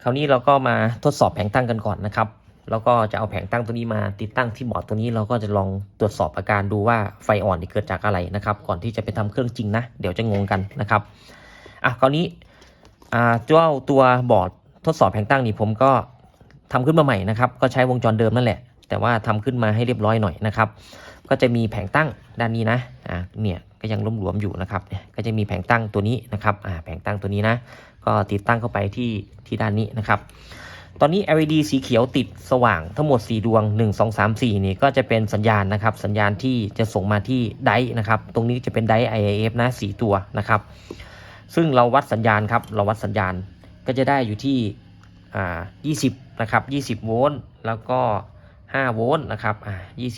คราวนี้เราก็มาทดสอบแผงตั้งกันก่อนนะครับแล้วก็จะเอาแผงตั้งตัวนี้มาติดตั้งที่บอร์ดตัวนี้เราก็จะลองตรวจสอบอาการดูว่าไฟอ่อนเกิดจากอะไรนะครับก่อนที่จะไปทำเครื่องจริงนะเดี๋ยวจะงงกันนะครับคราวนี้เจ้าตัวบอร์ดทดสอบแผงตั้งนี่ผมก็ทำขึ้นมาใหม่นะครับก็ใช้วงจรเดิมนั่นแหละแต่ว่าทำขึ้นมาให้เรียบร้อยหน่อยนะครับก็จะมีแผงตั้งด้านนี้นะเนี่ยก็ยังหลวมๆอยู่นะครับก็จะมีแผงตั้งตัวนี้นะครับแผงตั้งตัวนี้นะก็ติดตั้งเข้าไปที่ด้านนี้นะครับตอนนี้ LED สีเขียวติดสว่างทั้งหมด4ดวง1 2 3 4นี่ก็จะเป็นสัญญาณนะครับสัญญาณที่จะส่งมาที่ไดร์นะครับตรงนี้จะเป็นไดร์ IIF นะ4ตัวนะครับซึ่งเราวัดสัญญาณครับเราวัดสัญญาณก็จะได้อยู่ที่20นะครับ20โวลต์แล้วก็5โวลต์นะครับ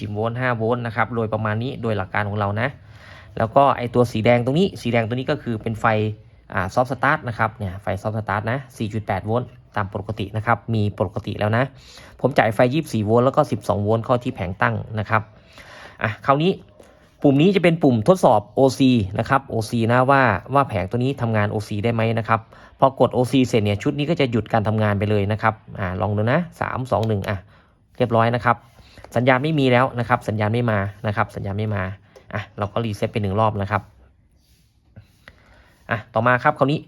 20โวลต์5โวลต์นะครับโดยประมาณนี้โดยหลักการของเรานะแล้วก็ไอตัวสีแดงตรงนี้ก็คือเป็นไฟซอฟต์สตาร์ทนะครับเนี่ยไฟซอฟต์สตาร์ทนะ 4.8 โวลต์ตามปกตินะครับมีปกติแล้วนะผมจ่ายไฟ24โวลต์แล้วก็12โวลต์เข้าที่แผงตั้งนะครับคราวนี้ปุ่มนี้จะเป็นปุ่มทดสอบ OC นะครับ OC นะว่าแผงตัวนี้ทำงาน OC ได้ไหมนะครับพอกด OC เสร็จเนี่ยชุดนี้ก็จะหยุดการทำงานไปเลยนะครับลองดูนะ3 2 1เรียบร้อยนะครับสัญญาณไม่มีแล้วนะครับสัญญาณไม่มานะครับสัญญาณไม่มาเราก็รีเซ็ตไป1รอบนะครับต่อมาครับคราวนี้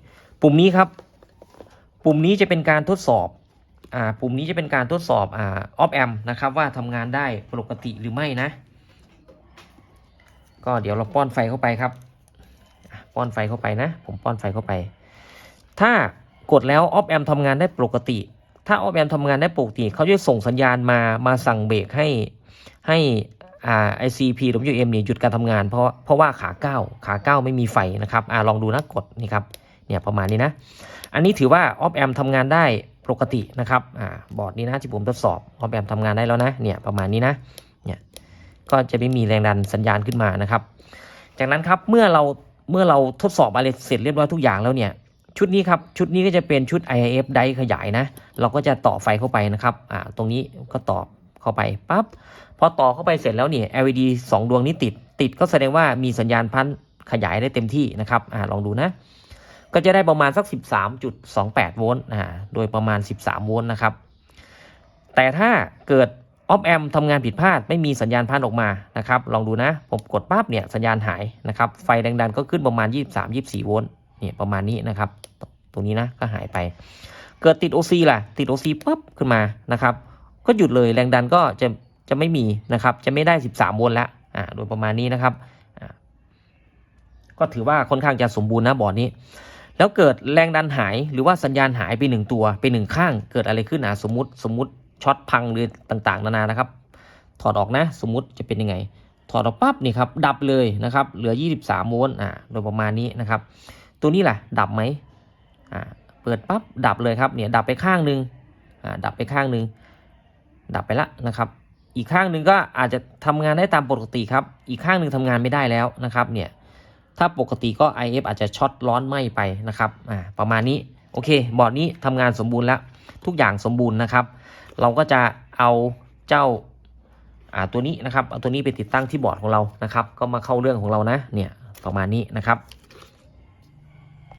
ปุ่มนี้ครับปุ่มนี้จะเป็นการทดสอบปุ่มนี้จะเป็นการทดสอบออฟแอมนะครับว่าทำงานได้ปกติหรือไม่นะก็เดี๋ยวเราป้อนไฟเข้าไปครับป้อนไฟเข้าไปนะผมป้อนไฟเข้าไปถ้ากดแล้วออฟแอมทำงานได้ปกติถ้าออฟแอมทำงานได้ปกติเขาจะส่งสัญญาณมาสั่งเบรกให้ICPWM เนี่ยหยุดการทำงานเพราะว่าขาเก้าไม่มีไฟนะครับลองดูนะกดนี่ครับเนี่ยประมาณนี้นะอันนี้ถือว่าออฟแอมทำงานได้ปกตินะครับบอร์ดนี้นะที่ผมทดสอบออฟแอมทำงานได้แล้วนะเนี่ยประมาณนี้นะเนี่ยก็จะไม่มีแรงดันสัญญาณขึ้นมานะครับจากนั้นครับเมื่อเราทดสอบอะไรเสร็จเรียบร้อยทุกอย่างแล้วเนี่ยชุดนี้ครับชุดนี้ก็จะเป็นชุด IIF ไดร์ขยายนะเราก็จะต่อไฟเข้าไปนะครับตรงนี้ก็ต่อเข้าไปปั๊บพอต่อเข้าไปเสร็จแล้วเนี่ย LED 2 ดวงนี้ติดก็แสดงว่ามีสัญญาณพันขยายได้เต็มที่นะครับลองดูนะก็จะได้ประมาณสัก 13.28 โวลต์โดยประมาณ13โวลต์นะครับแต่ถ้าเกิดออฟแอมทำงานผิดพลาดไม่มีสัญญาณพันออกมานะครับลองดูนะผมกดปั๊บเนี่ยสัญญาณหายนะครับไฟแรงดันก็ขึ้นประมาณ23-24โวลต์เนี่ยประมาณนี้นะครับตรงนี้นะก็หายไปเกิดติด OC ล่ะติด OC ปั๊บขึ้นมานะครับก็หยุดเลยแรงดันก็จะไม่มีนะครับจะไม่ได้13โวลต์แล้วโดยประมาณนี้นะครับก็ถือว่าค่อนข้างจะสมบูรณ์นะบอร์ดนี้แล้วเกิดแรงดันหายหรือว่าสัญญาณหายไป1ตัวไป1ข้างเกิดอะไรขึ้นสมมุติช็อตพังหรือต่างๆนานานะครับถอดออกนะสมมุติจะเป็นยังไงถอดออกปั๊บนี่ครับดับเลยนะครับเหลือ23โวลต์โดยประมาณนี้นะครับตัวนี้ล่ะดับไหมเปิดปั๊บดับเลยครับเนี่ยดับไปข้างนึงดับไปข้างนึงดับไปละนะครับอีกข้างหนึ่งก็อาจจะทำงานได้ตามปกติครับอีกข้างหนึ่งทำงานไม่ได้แล้วนะครับเนี่ยถ้าปกติก็ IF อาจจะช็อตร้อนไหม้ไปนะครับประมาณนี้โอเคบอร์ดนี้ทำงานสมบูรณ์แล้วทุกอย่างสมบูรณ์นะครับเราก็จะเอาเจ้าตัวนี้นะครับเอาตัวนี้ไปติดตั้งที่บอร์ดของเรานะครับก็มาเข้าเรื่องของเรานะเนี่ยประมาณนี้นะครับ